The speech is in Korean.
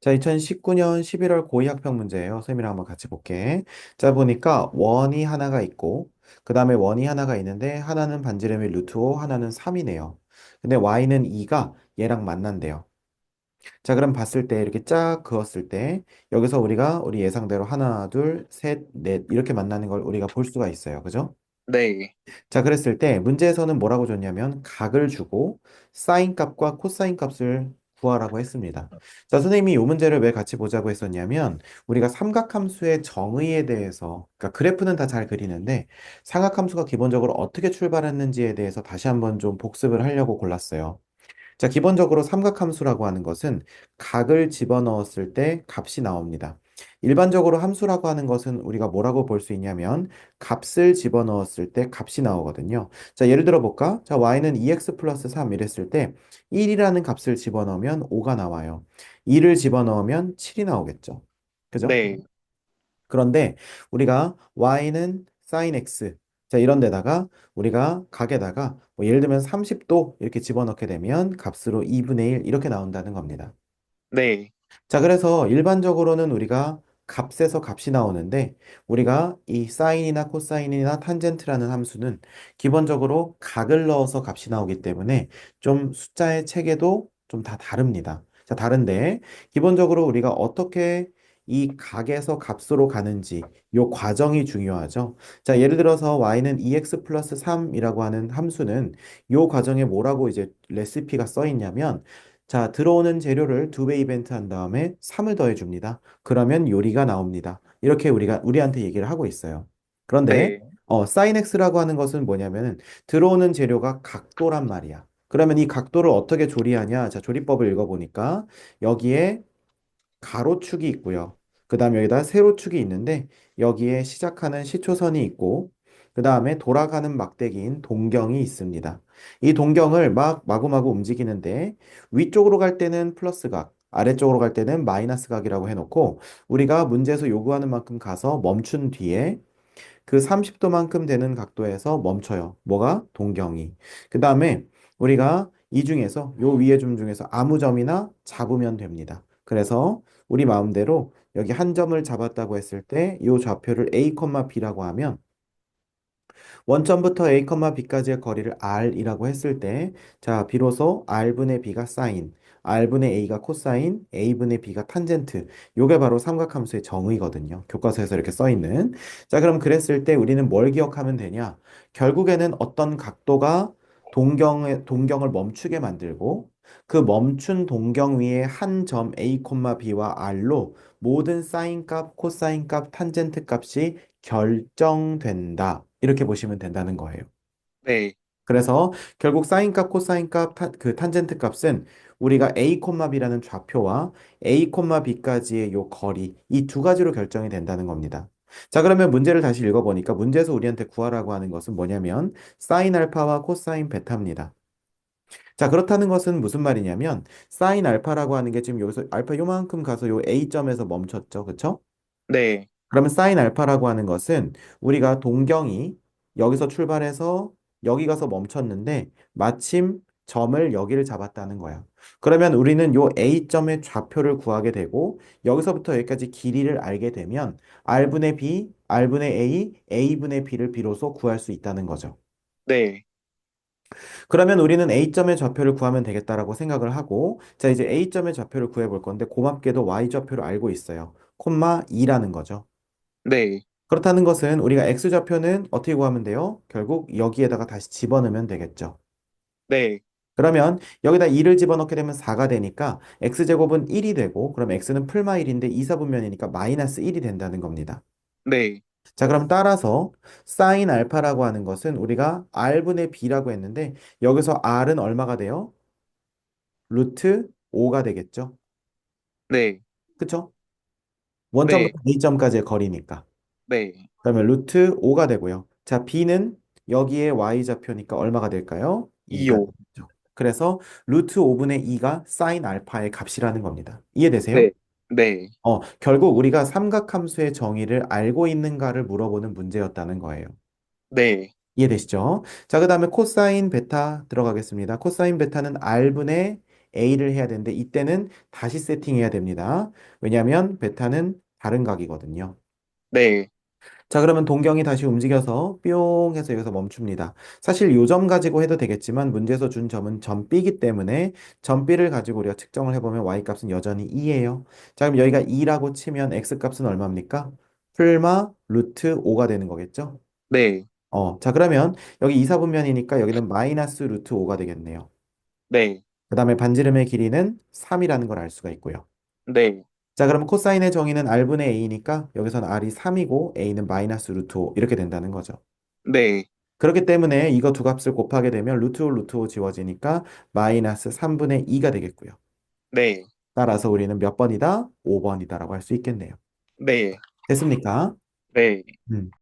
자, 2019년 11월 고의학평 문제예요. 쌤이랑 한번 같이 볼게. 자, 보니까 원이 하나가 있고, 그 다음에 원이 하나가 있는데, 하나는 반지름이 루트 5, 하나는 3이네요. 근데 y는 2가 얘랑 만난대요. 자, 그럼 봤을 때, 이렇게 쫙 그었을 때, 여기서 우리가 우리 예상대로 하나, 둘, 셋, 넷, 이렇게 만나는 걸 우리가 볼 수가 있어요. 그죠? 네, 자, 그랬을 때 문제에서는 뭐라고 줬냐면 각을 주고 사인 값과 코사인 값을 구하라고 했습니다. 자, 선생님이 이 문제를 왜 같이 보자고 했었냐면 우리가 삼각함수의 정의에 대해서, 그러니까 그래프는 다 잘 그리는데 삼각함수가 기본적으로 어떻게 출발했는지에 대해서 다시 한번 좀 복습을 하려고 골랐어요. 자, 기본적으로 삼각함수라고 하는 것은 각을 집어넣었을 때 값이 나옵니다. 일반적으로 함수라고 하는 것은 우리가 뭐라고 볼 수 있냐면 값을 집어넣었을 때 값이 나오거든요. 자, 예를 들어 볼까? 자, y는 2x 플러스 3 이랬을 때 1이라는 값을 집어넣으면 5가 나와요. 2를 집어넣으면 7이 나오겠죠. 그죠? 네, 그런데 우리가 y는 sin x, 자, 이런 데다가 우리가 각에다가 뭐 예를 들면 30도 이렇게 집어넣게 되면 값으로 2분의 1 이렇게 나온다는 겁니다. 네, 자, 그래서 일반적으로는 우리가 값에서 값이 나오는데 우리가 이 사인이나 코사인이나 탄젠트라는 함수는 기본적으로 각을 넣어서 값이 나오기 때문에 좀 숫자의 체계도 좀 다 다릅니다. 자, 다른데 기본적으로 우리가 어떻게 이 각에서 값으로 가는지 요 과정이 중요하죠. 자, 예를 들어서 y는 2x 플러스 3이라고 하는 함수는 요 과정에 뭐라고 이제 레시피가 써 있냐면 자, 들어오는 재료를 두 배 이벤트 한 다음에 3을 더해 줍니다. 그러면 요리가 나옵니다. 이렇게 우리한테 얘기를 하고 있어요. 그런데 네, sin x라고 하는 것은 뭐냐면은 들어오는 재료가 각도란 말이야. 그러면 이 각도를 어떻게 조리하냐? 자, 조리법을 읽어보니까 여기에 가로축이 있고요. 그 다음에 여기다 세로축이 있는데 여기에 시작하는 시초선이 있고 그 다음에 돌아가는 막대기인 동경이 있습니다. 이 동경을 막 마구마구 움직이는데 위쪽으로 갈 때는 플러스 각, 아래쪽으로 갈 때는 마이너스 각이라고 해놓고 우리가 문제에서 요구하는 만큼 가서 멈춘 뒤에 그 30도만큼 되는 각도에서 멈춰요. 뭐가? 동경이. 그 다음에 우리가 이 중에서 요 위에 점 중에서 아무 점이나 잡으면 됩니다. 그래서 우리 마음대로 여기 한 점을 잡았다고 했을 때 요 좌표를 A, B라고 하면 원점부터 A, B까지의 거리를 R이라고 했을 때, 자, 비로소 R분의 B가 사인, R분의 A가 코사인, A분의 B가 탄젠트. 요게 바로 삼각함수의 정의거든요. 교과서에서 이렇게 써 있는. 자, 그럼 그랬을 때 우리는 뭘 기억하면 되냐? 결국에는 어떤 각도가 동경을 멈추게 만들고, 그 멈춘 동경 위에 한 점 A, B와 R로 모든 사인 값, 코사인 값, 탄젠트 값이 결정된다. 이렇게 보시면 된다는 거예요. 네, 그래서 결국 사인 값, 코사인 값, 그 탄젠트 값은 우리가 A, B라는 좌표와 A, B까지의 요 거리, 이 두 가지로 결정이 된다는 겁니다. 자, 그러면 문제를 다시 읽어보니까 문제에서 우리한테 구하라고 하는 것은 뭐냐면 사인 알파와 코사인 베타입니다. 자, 그렇다는 것은 무슨 말이냐면 사인 알파라고 하는 게 지금 여기서 알파 요만큼 가서 요 A점에서 멈췄죠. 그쵸? 네, 그러면 사인 알파라고 하는 것은 우리가 동경이 여기서 출발해서 여기 가서 멈췄는데 마침 점을 여기를 잡았다는 거야. 그러면 우리는 요 A점의 좌표를 구하게 되고 여기서부터 여기까지 길이를 알게 되면 R분의 B, R분의 A, A분의 B를 비로소 구할 수 있다는 거죠. 네, 그러면 우리는 A점의 좌표를 구하면 되겠다라고 생각을 하고 자, 이제 A점의 좌표를 구해 볼 건데 고맙게도 Y좌표를 알고 있어요. 콤마 2라는 거죠. 네, 그렇다는 것은 우리가 x좌표는 어떻게 구하면 돼요? 결국 여기에다가 다시 집어넣으면 되겠죠. 네, 그러면 여기다 2를 집어넣게 되면 4가 되니까 x제곱은 1이 되고 그럼 x는 풀마 1인데 2사분면이니까 마이너스 1이 된다는 겁니다. 네, 자, 그럼 따라서 사인 알파라고 하는 것은 우리가 r분의 b라고 했는데 여기서 r은 얼마가 돼요? 루트 5가 되겠죠. 네, 그쵸? 네, 원점부터 A점까지의 거리니까. 네, 그러면 루트 5가 되고요. 자, b는 여기에 y좌표니까 얼마가 될까요? 2가 2요. 되죠. 그래서 루트 5분의 2가 사인 알파의 값이라는 겁니다. 이해되세요? 네, 네, 결국 우리가 삼각함수의 정의를 알고 있는가를 물어보는 문제였다는 거예요. 네, 이해되시죠? 자, 그 다음에 코사인 베타 들어가겠습니다. 코사인 베타는 R분의 A를 해야 되는데 이때는 다시 세팅해야 됩니다. 왜냐하면 베타는 다른 각이거든요. 네, 자, 그러면 동경이 다시 움직여서 뿅 해서 여기서 멈춥니다. 사실 요 점 가지고 해도 되겠지만 문제에서 준 점은 점 B이기 때문에 점 B를 가지고 우리가 측정을 해보면 Y 값은 여전히 2예요. 자, 그럼 여기가 2라고 치면 X 값은 얼마입니까? 풀마 루트 5가 되는 거겠죠? 네, 자, 그러면 여기 이사분면이니까 여기는 마이너스 루트 5가 되겠네요. 네, 그 다음에 반지름의 길이는 3이라는 걸 알 수가 있고요. 네, 자, 그러면 코사인의 정의는 R분의 A니까 여기서는 R이 3이고 A는 마이너스 루트 5 이렇게 된다는 거죠. 네, 그렇기 때문에 이거 두 값을 곱하게 되면 루트 5 지워지니까 마이너스 3분의 2가 되겠고요. 네, 따라서 우리는 몇 번이다? 5번이다라고 할 수 있겠네요. 네, 됐습니까? 네. 음.